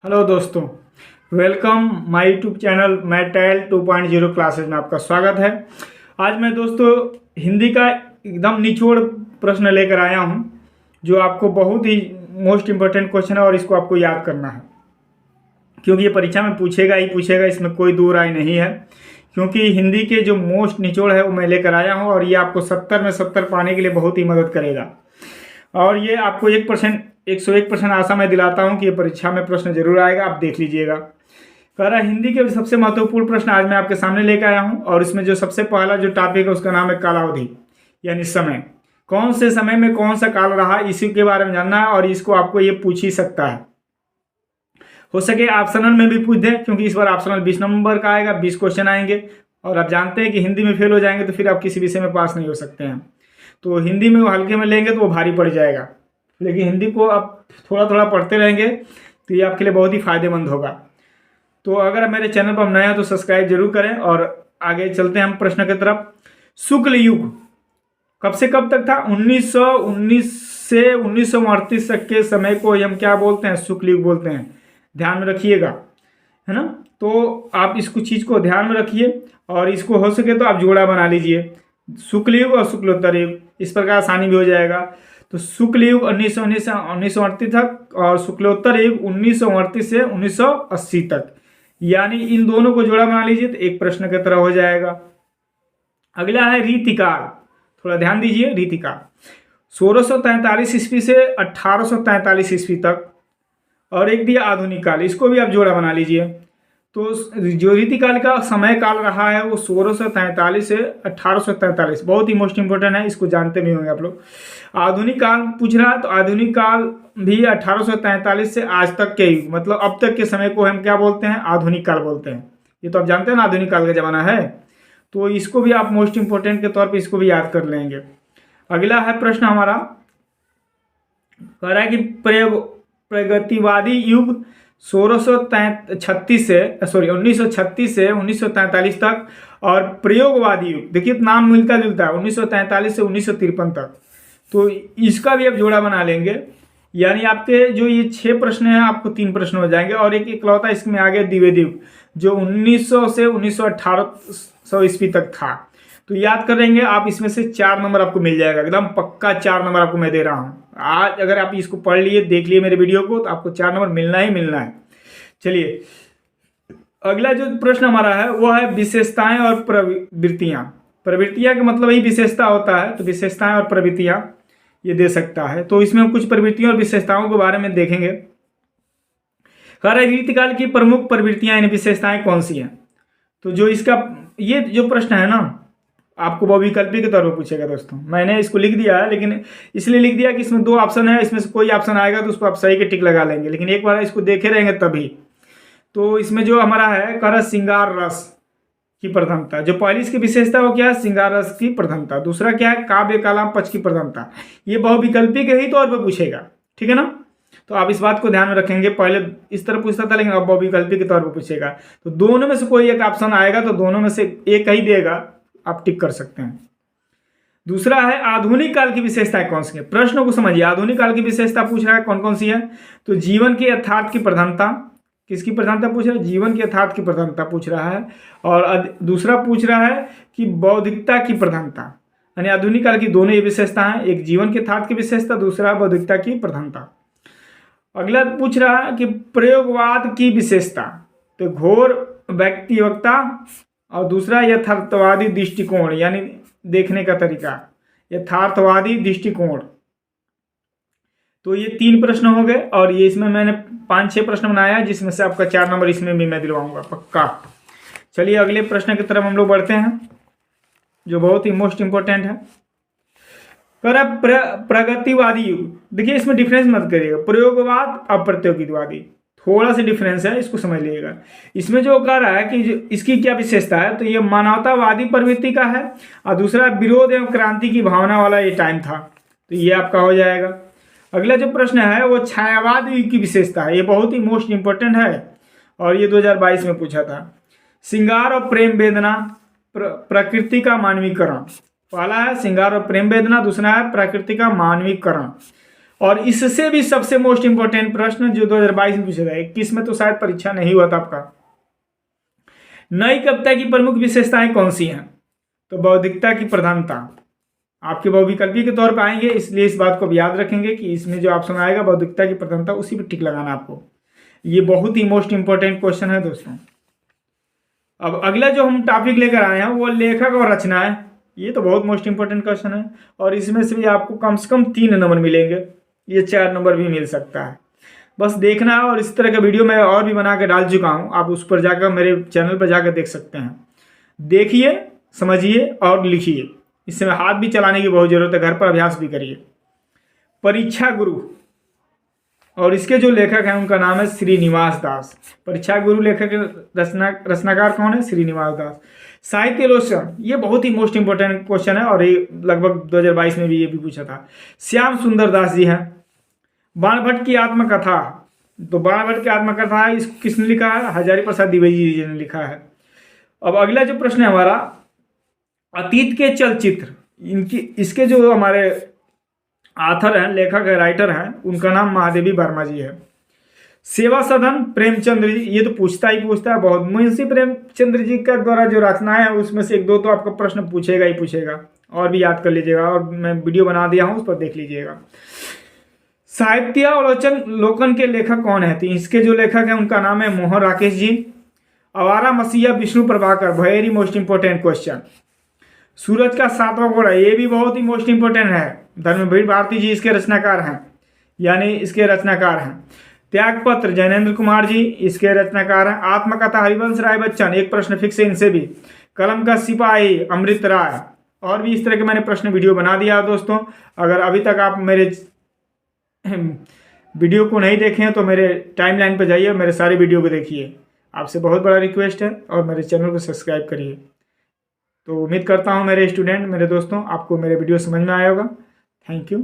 Hello दोस्तों, welcome my YouTube channel मैटेल 2.0 classes में आपका स्वागत है। आज मैं दोस्तों हिंदी का एकदम निचोड़ प्रश्न लेकर आया हूं, जो आपको बहुत ही मोस्ट इम्पोर्टेंट क्वेश्चन है और इसको आपको याद करना है, क्योंकि ये परीक्षा में पूछेगा ही पूछेगा, इसमें कोई दो राय नहीं है। क्योंकि हिंदी के जो मोस्ट निचोड़ है वो मैं लेकर आया हूँ और ये आपको 70 में 70 पाने के लिए बहुत ही मदद करेगा। और ये आपको 101% आशा मैं दिलाता हूं कि ये परीक्षा में प्रश्न जरूर आएगा, आप देख लीजिएगा। कह रहा है हिंदी के सबसे महत्वपूर्ण प्रश्न आज मैं आपके सामने लेकर आया हूं और इसमें जो सबसे पहला जो टॉपिक है उसका नाम है कालावधि, यानी समय। कौन से समय में कौन सा काल रहा, इसी के बारे में जानना है और इसको आपको ये पूछ ही सकता है। हो सके ऑप्शनल में भी पूछ दे, क्योंकि इस बार ऑप्शनल 20 नंबर का आएगा, 20 क्वेश्चन आएंगे और आप जानते हैं कि हिंदी में फेल हो जाएंगे तो फिर आप किसी विषय में पास नहीं हो सकते हैं। तो हिंदी में वो हल्के में लेंगे तो वो भारी पड़ जाएगा, लेकिन हिंदी को आप थोड़ा थोड़ा पढ़ते रहेंगे तो ये आपके लिए बहुत ही फायदेमंद होगा। तो अगर मेरे चैनल पर नए हैं तो सब्सक्राइब जरूर करें और आगे चलते हैं हम प्रश्न की तरफ। शुक्ल युग कब से कब तक था? 1919 से 1938 तक के समय को हम क्या बोलते हैं? शुक्ल युग बोलते हैं। ध्यान में रखिएगा, है ना। तो आप इसको चीज़ को ध्यान में रखिए और इसको हो सके तो आप जोड़ा बना लीजिए, शुक्ल युग और शुक्लोत्तर युग, इस प्रकार आसानी भी हो जाएगा। तो शुक्ल युग 1919 से 1938 तक और शुक्लोत्तर युग 1938 से 1980 तक, यानी इन दोनों को जोड़ा बना लीजिए तो एक प्रश्न की तरह हो जाएगा। अगला है रीतिकाल, थोड़ा ध्यान दीजिए। रीतिकाल 1643 ईस्वी से 1843 ईस्वी तक, और एक दिया आधुनिक काल, इसको भी आप जोड़ा बना लीजिए। तो जो रीतिकाल का समय काल रहा है वो 1643 से 1843, बहुत ही मोस्ट इंपोर्टेंट है, इसको जानते भी होंगे आप लोग। आधुनिक काल पूछ रहा है तो आधुनिक काल भी 1843 से आज तक के युग, मतलब अब तक के समय को हम क्या बोलते हैं? आधुनिक काल बोलते हैं। ये तो आप जानते हैं ना, आधुनिक काल का जमाना है, तो इसको भी आप मोस्ट इंपोर्टेंट के तौर पर इसको भी याद कर लेंगे। अगला है प्रश्न हमारा, कह रहा है कि प्रगतिवादी युग 1936 से 1943 तक, और प्रयोगवादी युग, देखिए नाम मिलता जुलता है, 1943 से 1953 तक। तो इसका भी आप जोड़ा बना लेंगे, यानी आपके जो ये 6 प्रश्न हैं आपको 3 प्रश्न हो जाएंगे और एक इकलौता इसमें आगे द्विवेदी युग जो 1900 से 1918 ईस्वी तक था। तो याद करेंगे आप, इसमें से 4 नंबर आपको मिल जाएगा, एकदम पक्का 4 नंबर आपको मैं दे रहा हूँ। आज अगर आप इसको पढ़ लिए, देख लिए मेरे वीडियो को, तो आपको 4 नंबर मिलना ही मिलना है। चलिए अगला जो प्रश्न हमारा है वो है विशेषताएं और प्रवृत्तियां। प्रवृत्तियां का मतलब ही विशेषता होता है, तो विशेषताएं और प्रवृत्तियां ये दे सकता है। तो इसमें हम कुछ प्रवृत्तियों और विशेषताओं के बारे में देखेंगे। कह रहे रीतिकाल की प्रमुख प्रवृत्तियां यानी विशेषताएं कौन सी हैं? तो जो इसका ये जो प्रश्न है ना, आपको बहुविकल्पी के तौर पर पूछेगा दोस्तों। मैंने इसको लिख दिया है, लेकिन इसलिए लिख दिया कि इसमें 2 ऑप्शन है, इसमें से कोई ऑप्शन आएगा तो उसको आप सही के टिक लगा लेंगे, लेकिन एक बार इसको देखे रहेंगे तभी। तो इसमें जो हमारा है, कह रहा श्रृंगार रस की प्रधानता। जो पहली इसकी विशेषता वो क्या है? श्रृंगार रस की प्रधानता। दूसरा क्या है? काव्य कालाम पक्ष की प्रधानता। ये बहुविकल्पी के ही तौर पर पूछेगा, ठीक है ना। तो आप इस बात को ध्यान में रखेंगे, पहले इस तरह पूछता था लेकिन अब बहुविकल्पी के तौर पर पूछेगा। तो दोनों में से कोई एक ऑप्शन आएगा तो दोनों में से एक ही देगा, आप टिक कर सकते हैं। दूसरा है आधुनिक काल की विशेषताएं कौन सी है? प्रश्न को समझिए, आधुनिक काल की विशेषता पूछ रहा है कौन कौन सी है? तो जीवन के यथार्थ की प्रधानता, किसकी प्रधानता पूछ रहा है? जीवन के यथार्थ की प्रधानता पूछ रहा है। और दूसरा पूछ रहा है कि बौद्धिकता की प्रधानता, यानी आधुनिक काल की दोनों ये विशेषता है, एक जीवन के यथार्थ की विशेषता, दूसरा बौद्धिकता की प्रधानता। अगला पूछ रहा है कि प्रयोगवाद की विशेषता, तो घोर व्यक्तिवक्ता, और दूसरा यथार्थवादी दृष्टिकोण, यानी देखने का तरीका, यथार्थवादी दृष्टिकोण। तो ये 3 प्रश्न हो गए और ये इसमें मैंने 5-6 प्रश्न बनाया है, जिसमें से आपका 4 नंबर इसमें भी मैं दिलवाऊंगा पक्का। चलिए अगले प्रश्न की तरफ हम लोग बढ़ते हैं, जो बहुत ही मोस्ट इंपोर्टेंट है। प्रगतिवादी युग, देखिए इसमें डिफरेंस मत करिएगा, प्रयोगवाद और प्रतियोगितावादी, थोड़ा सा डिफरेंस है, इसको समझ लीजिएगा। इसमें जो कह रहा है कि इसकी क्या विशेषता है, तो ये मानवतावादी प्रवृत्ति का है, और दूसरा विरोध एवं क्रांति की भावना वाला ये टाइम था, तो ये आपका हो जाएगा। अगला जो प्रश्न है वो छायावाद युग की विशेषता है, ये बहुत ही मोस्ट इंपोर्टेंट है और ये 2022 में पूछा था। श्रृंगार और प्रेम वेदना, प्रकृति का मानवीकरण। पहला है श्रृंगार और प्रेम वेदना, दूसरा है प्रकृति का मानवीकरण। और इससे भी सबसे मोस्ट इंपॉर्टेंट प्रश्न जो 2022 में पूछा गया, 21 में तो शायद परीक्षा नहीं हुआ था आपका, नई कविता की प्रमुख विशेषताएं कौन सी हैं? तो बौद्धिकता की प्रधानता आपके बहुविकल्पी के तौर पर आएंगे, इसलिए इस बात को भी याद रखेंगे कि इसमें जो ऑप्शन आएगा बौद्धिकता की प्रधानता, उसी पर टिक लगाना आपको। ये बहुत ही मोस्ट इंपॉर्टेंट क्वेश्चन है दोस्तों। अब अगला जो हम टॉपिक लेकर आए हैं वो लेखक और रचना है। ये तो बहुत मोस्ट इंपॉर्टेंट क्वेश्चन है और इसमें से भी आपको कम से कम 3 नंबर मिलेंगे, ये 4 नंबर भी मिल सकता है, बस देखना है। और इस तरह का वीडियो मैं और भी बना के डाल चुका हूँ, आप उस पर जाकर मेरे चैनल पर जाकर देख सकते हैं। देखिए, समझिए और लिखिए, इसमें हाथ भी चलाने की बहुत ज़रूरत है, घर पर अभ्यास भी करिए। परीक्षा गुरु, और इसके जो लेखक हैं उनका नाम है श्रीनिवास दास। परीक्षा गुरु लेखक रचनाकार कौन है? श्रीनिवास दास। साहित्य लोचन, ये बहुत ही मोस्ट इंपॉर्टेंट क्वेश्चन है और ये लगभग 2022 में भी ये भी पूछा था। श्याम सुंदर दास जी हैं। बाणभट्ट की आत्मकथा, तो बाणभट्ट की आत्मकथा इसको किसने लिखा है? हजारी प्रसाद द्विवेदी जी ने लिखा है। अब अगला जो प्रश्न है हमारा, अतीत के चलचित्र, इसके जो हमारे आथर हैं, लेखक है, राइटर हैं, उनका नाम महादेवी वर्मा जी है। सेवा सदन प्रेमचंद्र जी, ये तो पूछता ही पूछता है बहुत। मुंशी प्रेमचंद्र जी का द्वारा जो रचनाएं हैं उसमें से 1-2 तो आपका प्रश्न पूछेगा ही पूछेगा, और भी याद कर लीजिएगा, और मैं वीडियो बना दिया हूँ उस पर देख लीजिएगा। साहित्य और लोकन के लेखक कौन है? तो इसके जो लेखक हैं उनका नाम है Mohan Rakesh ji. Awara Masiha Vishnu Prabhakar, very most important question. Suraj ka 7वां घोड़ा, ये भी बहुत ही मोस्ट इंपॉर्टेंट है। धर्मवीर भारती जी इसके रचनाकार हैं, यानी इसके रचनाकार हैं। त्यागपत्र जैनेन्द्र कुमार जी इसके रचनाकार हैं। आत्मकथा हरिवंश राय बच्चन, एक प्रश्न फिक्स है इनसे भी। कलम का सिपाही अमृत राय, और भी इस तरह के मैंने प्रश्न वीडियो बना दिया है दोस्तों। अगर अभी तक आप मेरे वीडियो को नहीं देखे हैं तो मेरे टाइमलाइन पर जाइए, मेरे सारे वीडियो को देखिए। आपसे बहुत बड़ा रिक्वेस्ट है, और मेरे चैनल को सब्सक्राइब करिए। तो उम्मीद करता हूँ मेरे स्टूडेंट, मेरे दोस्तों, आपको मेरे वीडियो समझ में आया होगा। Thank you.